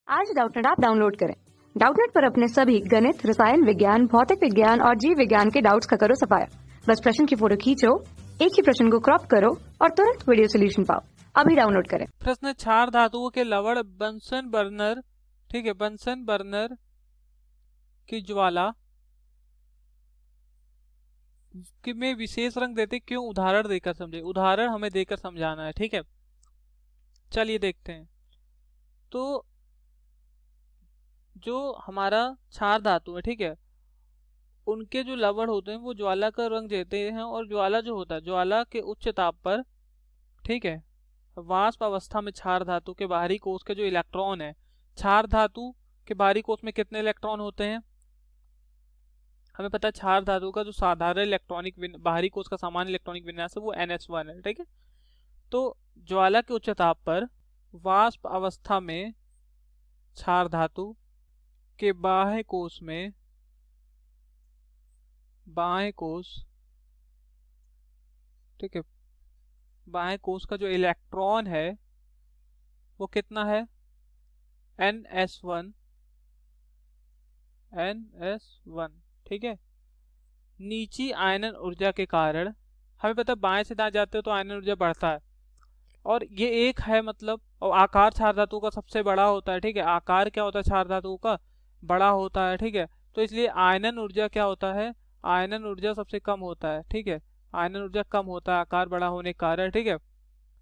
आज Doubtnut app download करें। Doubtnut पर अपने सभी गणित, रसायन विज्ञान, भौतिक विज्ञान और जीव विज्ञान के डाउट्स का करो सफाया। बस प्रश्न की फोटो खींचो, एक ही प्रश्न को क्रॉप करो और तुरंत वीडियो सोल्यूशन पाओ। अभी डाउनलोड करें। प्रश्न क्षार धातुओं के लवण बंसन बर्नर, ठीक है, बंसन बर्नर की ज्वाला कि में विशेष रंग देते क्यों, उदाहरण देकर समझे। उदाहरण हमें देकर समझाना है, ठीक है। चलिए देखते हैं। तो जो हमारा क्षार धातु है, ठीक है, उनके जो लवण होते हैं वो ज्वाला का रंग देते हैं। और ज्वाला जो होता है, ज्वाला के उच्च ताप पर, ठीक है, वाष्प अवस्था में क्षार धातु के बाहरी कोश के जो इलेक्ट्रॉन है, क्षार धातु के बाहरी कोश में कितने इलेक्ट्रॉन होते हैं हमें पता है। क्षार धातु का जो साधारण इलेक्ट्रॉनिक बाहरी कोश का सामान्य इलेक्ट्रॉनिक विन्यास है वो NH1 है, ठीक है। तो ज्वाला के उच्च ताप पर वाष्प अवस्था में क्षार धातु के बाह्य कोश में, बाह्य कोश, ठीक है, बाह्य कोश का जो इलेक्ट्रॉन है वो कितना है, NS1, ठीक है। नीची आयनन ऊर्जा के कारण हमें पता है बाएं से दाएं जाते हो तो आयनन ऊर्जा बढ़ता है, और ये एक है मतलब, और आकार क्षार धातु का सबसे बड़ा होता है, ठीक है। आकार क्या होता है क्षार धातु का, बड़ा होता है, ठीक है। तो इसलिए आयनन ऊर्जा क्या होता है, आयनन ऊर्जा सबसे कम होता है, ठीक है। आयनन ऊर्जा कम होता है आकार बड़ा होने के कारण, ठीक है।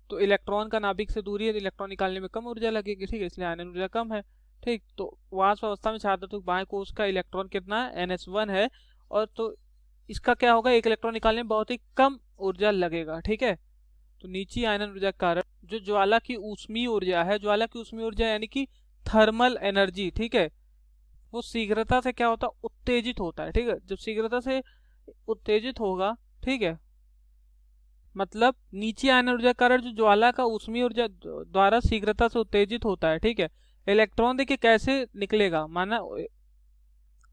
तो इलेक्ट्रॉन का नाभिक से दूरी है तो इलेक्ट्रॉन निकालने में कम ऊर्जा लगेगी, ठीक है, इसलिए आयनन ऊर्जा कम है, ठीक। तो वाष्प अवस्था में क्षार धातु बाएं कोश का इलेक्ट्रॉन कितना है, NH1 है, और तो इसका क्या होगा, एक इलेक्ट्रॉन निकालने में बहुत ही कम ऊर्जा लगेगा, ठीक है। तो नीची आयनन ऊर्जा के कारण जो ज्वाला की ऊष्मीय ऊर्जा है, ज्वाला की ऊष्मीय ऊर्जा यानी कि थर्मल एनर्जी, ठीक है, वो शीघ्रता से क्या होता है, उत्तेजित होता है, ठीक है। जब शीघ्रता से उत्तेजित होगा, ठीक है, मतलब नीची आयनन ऊर्जा के कारण जो ज्वाला का ऊष्मीय ऊर्जा द्वारा शीघ्रता से उत्तेजित होता है, ठीक है। इलेक्ट्रॉन देखिए कैसे निकलेगा, माना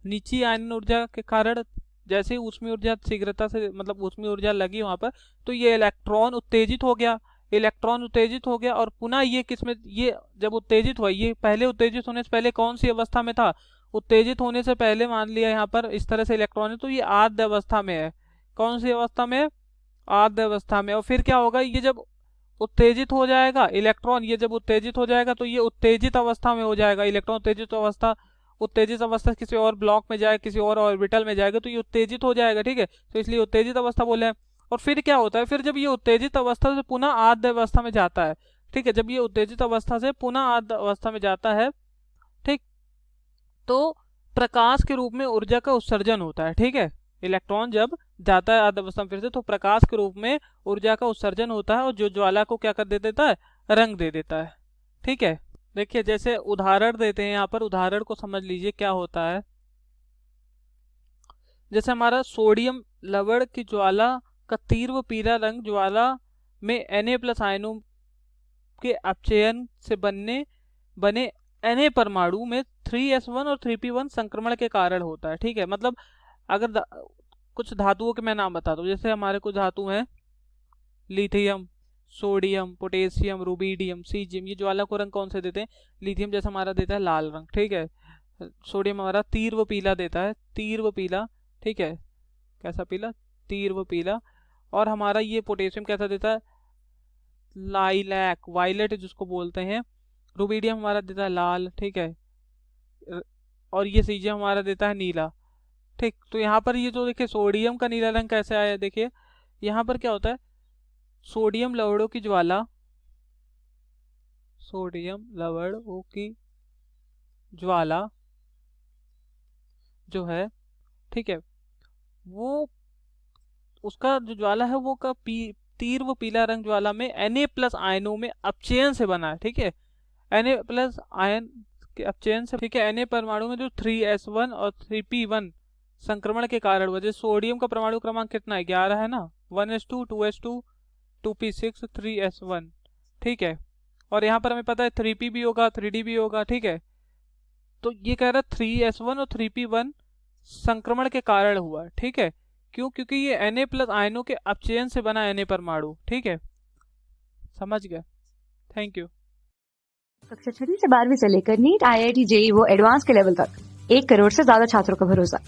नीची आयनन ऊर्जा के कारण जैसे ऊष्मीय ऊर्जा शीघ्रता से, मतलब ऊष्मीय ऊर्जा लगी वहां पर, तो ये इलेक्ट्रॉन उत्तेजित हो गया, इलेक्ट्रॉन उत्तेजित हो गया। और पुनः ये किसमें, ये जब उत्तेजित हुआ, ये पहले उत्तेजित होने से पहले कौन सी अवस्था में था, उत्तेजित होने से पहले मान लिया यहाँ पर इस तरह से इलेक्ट्रॉन है, तो ये आद्य अवस्था में है। कौन सी अवस्था में, आद्य अवस्था में। और फिर क्या होगा, ये जब उत्तेजित हो जाएगा इलेक्ट्रॉन, ये जब उत्तेजित हो जाएगा तो ये उत्तेजित अवस्था में हो जाएगा इलेक्ट्रॉन। उत्तेजित अवस्था किसी और ब्लॉक में जाए, किसी और ऑर्बिटल में जाएगा तो ये उत्तेजित हो जाएगा, ठीक है। तो इसलिए उत्तेजित अवस्था बोले हैं। और फिर क्या होता है, फिर जब ये उत्तेजित अवस्था से पुनः आद्य अवस्था में जाता है, ठीक है, जब ये उत्तेजित अवस्था से पुनः आद्य अवस्था में जाता है, ठीक, तो प्रकाश के रूप में ऊर्जा का उत्सर्जन होता है, ठीक है। इलेक्ट्रॉन जब जाता है आद्य अवस्था में फिर से, तो प्रकाश के रूप में ऊर्जा का उत्सर्जन होता है, और जो ज्वाला को क्या कर दे देता है, रंग दे देता है, ठीक है। देखिए जैसे उदाहरण देते हैं यहाँ पर, उदाहरण को समझ लीजिए क्या होता है। जैसे हमारा सोडियम लवण की ज्वाला का तीव्र पीला रंग ज्वाला में Na+ आयनों के अपचयन से बने Na परमाणु में 3s1 और 3p1 संक्रमण के कारण होता है, ठीक है। मतलब अगर कुछ धातुओं के मैं नाम बताता हूँ, जैसे हमारे कुछ धातु हैं, lithium, sodium, potassium, rubidium, caesium, ये ज्वाला को रंग कौन से देते हैं, लिथियम जैसा हमारा देता है लाल रंग, ठीक है। सोडियम हमारा तीव्र पीला देता है, तीव्र पीला, ठीक है, कैसा पीला, तीव्र पीला। और हमारा ये पोटेशियम कैसा देता है, लाइलैक, वायलेट जिसको बोलते हैं। रुबीडियम हमारा देता है लाल, ठीक है, और ये सीजियम हमारा देता है नीला, ठीक। तो यहाँ पर ये जो देखिए सोडियम का नीला रंग कैसे आया, देखिए यहाँ पर क्या होता है, सोडियम लवणों की ज्वाला, सोडियम लवणों की ज्वाला जो है, ठीक है, वो उसका जो ज्वाला है वो का तीव्र पीला रंग ज्वाला में Na+ आयनों में अपचयन से बना है, ठीक है। Na+ आयन के अपचयन से, ठीक है, Na परमाणु में जो 3s1 और 3p1 संक्रमण के कारण हुआ। जैसे सोडियम का परमाणु क्रमांक कितना है, 11 है ना, 1s2, 2s2, 2p6, 3s1, ठीक है। और यहाँ पर हमें पता है 3p भी होगा, 3d भी होगा, ठीक है। तो ये कह रहा है 3s1 और 3p1 संक्रमण के कारण हुआ, ठीक है। क्यों, क्योंकि ये Na+ आयनों के अपचयन से बना Na परमाणु, ठीक है, समझ गए, थैंक यू। कक्षा 6वीं से 12वीं से लेकर नीट, IIT, JEE वो एडवांस के लेवल तक 1 करोड़ से ज्यादा छात्रों का भरोसा।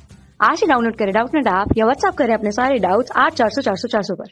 आज ही डाउनलोड करें डाउटनेट ऐप या व्हाट्सएप करें अपने सारे डाउट्स 8400 400 400 पर।